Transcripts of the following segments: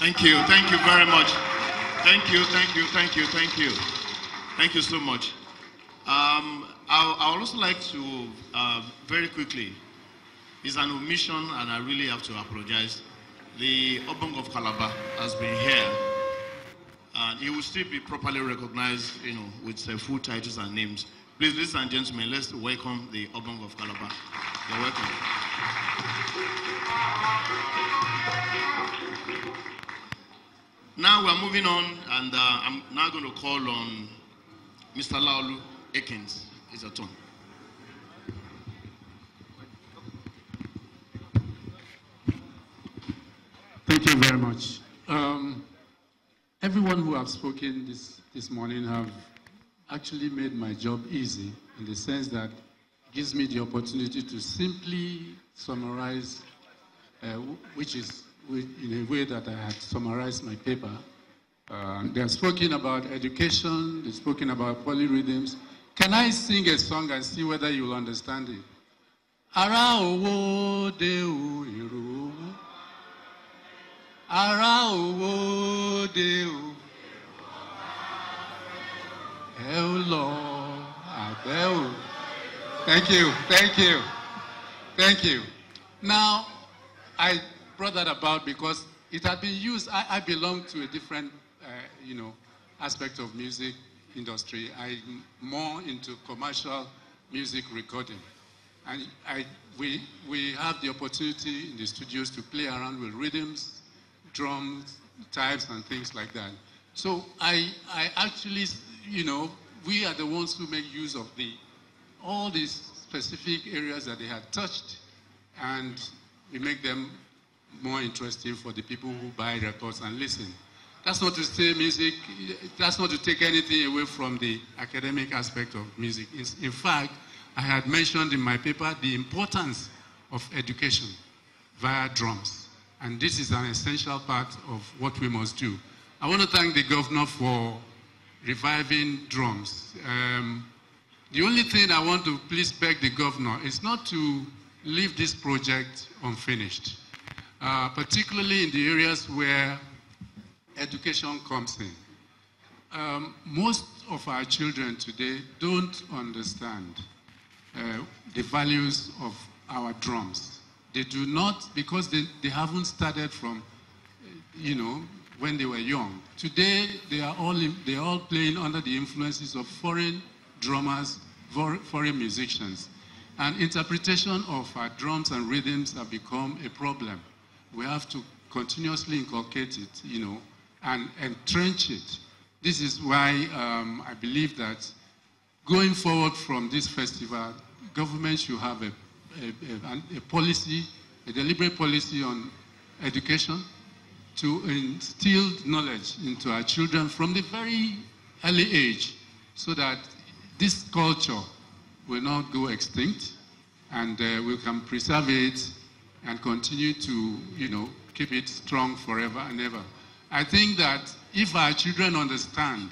Thank you very much. Thank you. Thank you so much. I would also like to, very quickly, it's an omission and I really have to apologize. The Obong of Calabar has been here and he will still be properly recognized, with full titles and names. Please, ladies and gentlemen, let's welcome the Obong of Calabar. You're welcome. Now we're moving on, and I'm now going to call on Mr. Laolu Ekins. It's your turn. Thank you very much. Everyone who have spoken this morning have actually made my job easy in the sense that it gives me the opportunity to simply summarize, which is in a way that I had summarized my paper. They have spoken about education, they've spoken about polyrhythms. Can I sing a song and see whether you'll understand it? Ara owo de o ero. Ara owo de o. Hello, Abel. Thank you. Now, I brought that about because it had been used. I belong to a different, aspect of music industry. I'm more into commercial music recording. And we have the opportunity in the studios to play around with rhythms, drums, types, and things like that. So I actually, we are the ones who make use of all these specific areas that they had touched, and we make them more interesting for the people who buy records and listen. That's not to say that's not to take anything away from the academic aspect of music. In fact, I had mentioned in my paper the importance of education via drums. And this is an essential part of what we must do. I want to thank the governor for reviving drums. The only thing I want to please beg the governor is not to leave this project unfinished, particularly in the areas where education comes in. Most of our children today don't understand the values of our drums. They do not, because they haven't started from, when they were young. Today, they are all playing under the influences of foreign drummers, foreign musicians. And interpretation of our drums and rhythms have become a problem. We have to continuously inculcate it, and entrench it. This is why I believe that going forward from this festival, government should have a policy, a deliberate policy on education to instill knowledge into our children from the very early age so that this culture will not go extinct and we can preserve it and continue to, keep it strong forever and ever. I think that if our children understand,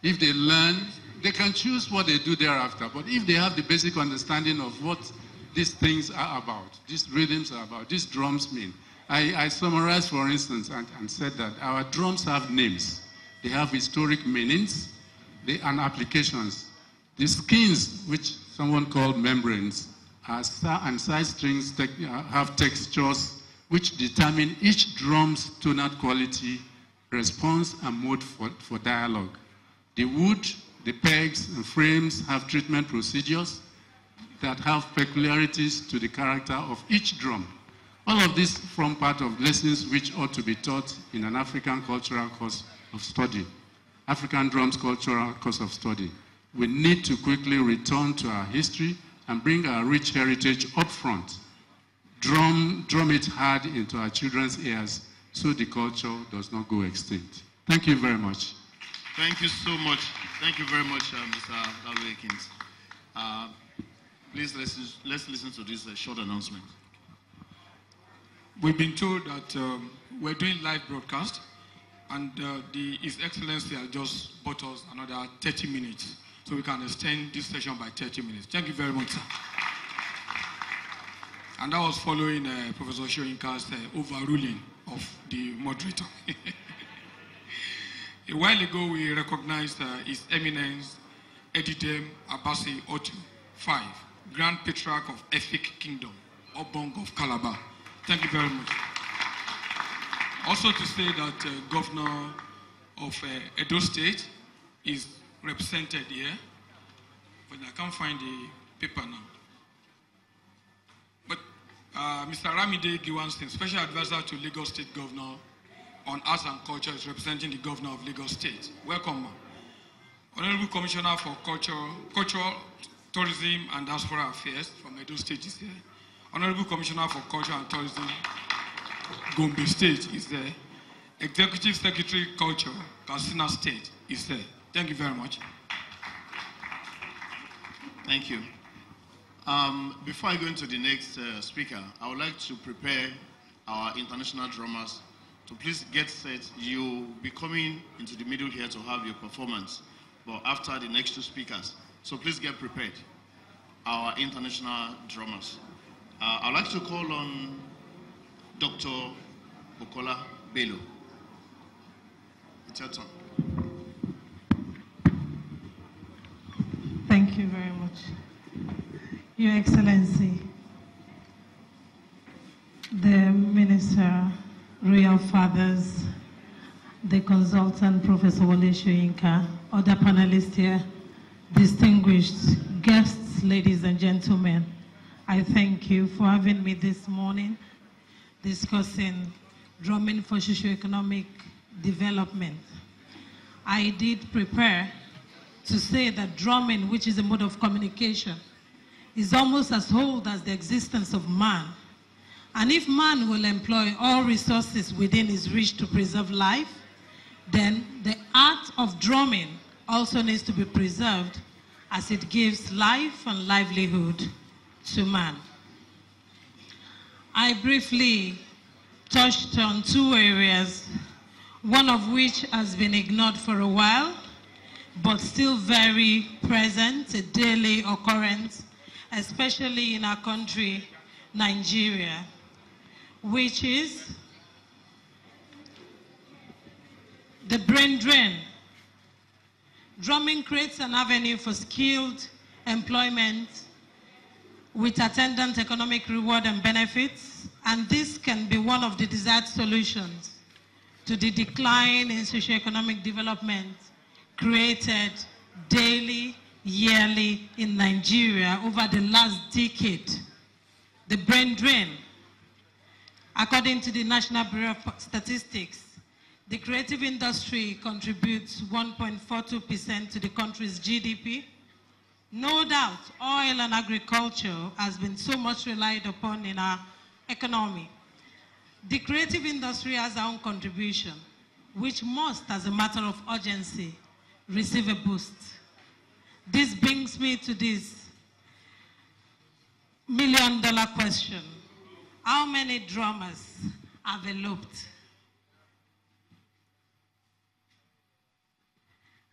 if they learn, they can choose what they do thereafter. But if they have the basic understanding of what these things are about, these rhythms are about, these drums mean. I summarized, for instance, and said that our drums have names. They have historic meanings and applications. The skins, which someone called membranes, and side strings have textures which determine each drum's tonal quality, response, and mode for dialogue. The wood, the pegs, and frames have treatment procedures that have peculiarities to the character of each drum. All of this form part of lessons which ought to be taught in an African cultural course of study, African drums cultural course of study. We need to quickly return to our history and bring our rich heritage up front. Drum it hard into our children's ears so the culture does not go extinct. Thank you very much. Thank you so much. Thank you very much, Mr. Laolu Ekins. Please, let's listen to this short announcement. We've been told that we're doing live broadcast, and His Excellency has just bought us another 30 minutes, so we can extend this session by 30 minutes. Thank you very much, sir. And that was following Professor Shoyinka's overruling of the moderator. A while ago, we recognized His Eminence Edidem Abasi Otu, 5, Grand Patriarch of Efik Kingdom, Obong of Calabar. Thank you very much. Also to say that Governor of Edo State is represented here, but I can't find the paper now. But Mr. Ramide Giwansin, Special Advisor to Lagos State Governor on Arts and Culture, is representing the Governor of Lagos State. Welcome, ma'am. Honorable Commissioner for Cultural, Tourism and Diaspora Affairs from Edo State is here. Honorable Commissioner for Culture and Tourism, Gombe State is there. Executive Secretary Culture, Katsina State is there. Thank you very much. Thank you. Before I go into the next speaker, I would like to prepare our international drummers to please get set. You'll be coming into the middle here to have your performance, but after the next two speakers. So please get prepared, our international drummers. I'd like to call on Dr. Bukola Bello. It's your turn. Thank you very much. Your Excellency, the Minister, Royal Fathers, the consultant, Professor Wole Soyinka, other panelists here, distinguished guests, ladies and gentlemen, I thank you for having me this morning discussing drumming for socioeconomic development. I did prepare to say that drumming, which is a mode of communication, is almost as old as the existence of man. And if man will employ all resources within his reach to preserve life, then the art of drumming also needs to be preserved as it gives life and livelihood to man. I briefly touched on two areas, one of which has been ignored for a while, but still very present, a daily occurrence, especially in our country, Nigeria, which is the brain drain. Drumming creates an avenue for skilled employment with attendant economic reward and benefits, and this can be one of the desired solutions to the decline in socioeconomic development created daily, yearly in Nigeria over the last decade. The brain drain. According to the National Bureau of Statistics, the creative industry contributes 1.42% to the country's GDP. No doubt, oil and agriculture has been so much relied upon in our economy. The creative industry has our own contribution, which must, as a matter of urgency, receive a boost. This brings me to this million-dollar question. How many drummers have eloped?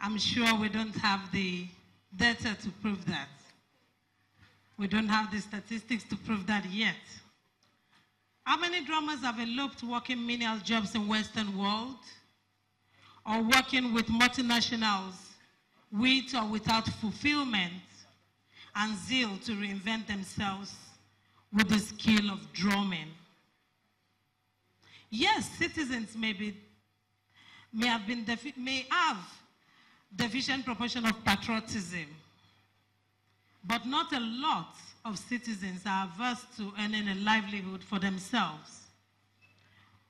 I'm sure we don't have the data to prove that. We don't have the statistics to prove that yet. How many drummers have eloped working menial jobs in Western world or working with multinationals with or without fulfillment and zeal to reinvent themselves with the skill of drumming? Yes, citizens may have deficient proportion of patriotism, but not a lot of citizens are averse to earning a livelihood for themselves.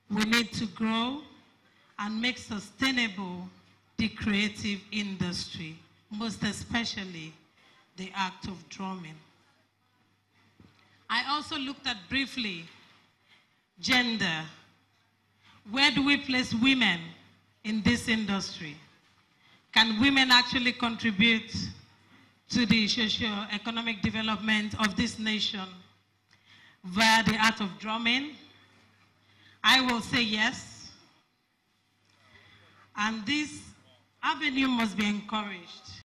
We need to grow and make sustainable the creative industry, most especially the act of drumming. I also looked at briefly gender. Where do we place women in this industry? Can women actually contribute to the socio-economic development of this nation via the art of drumming? I will say yes. And this avenue must be encouraged.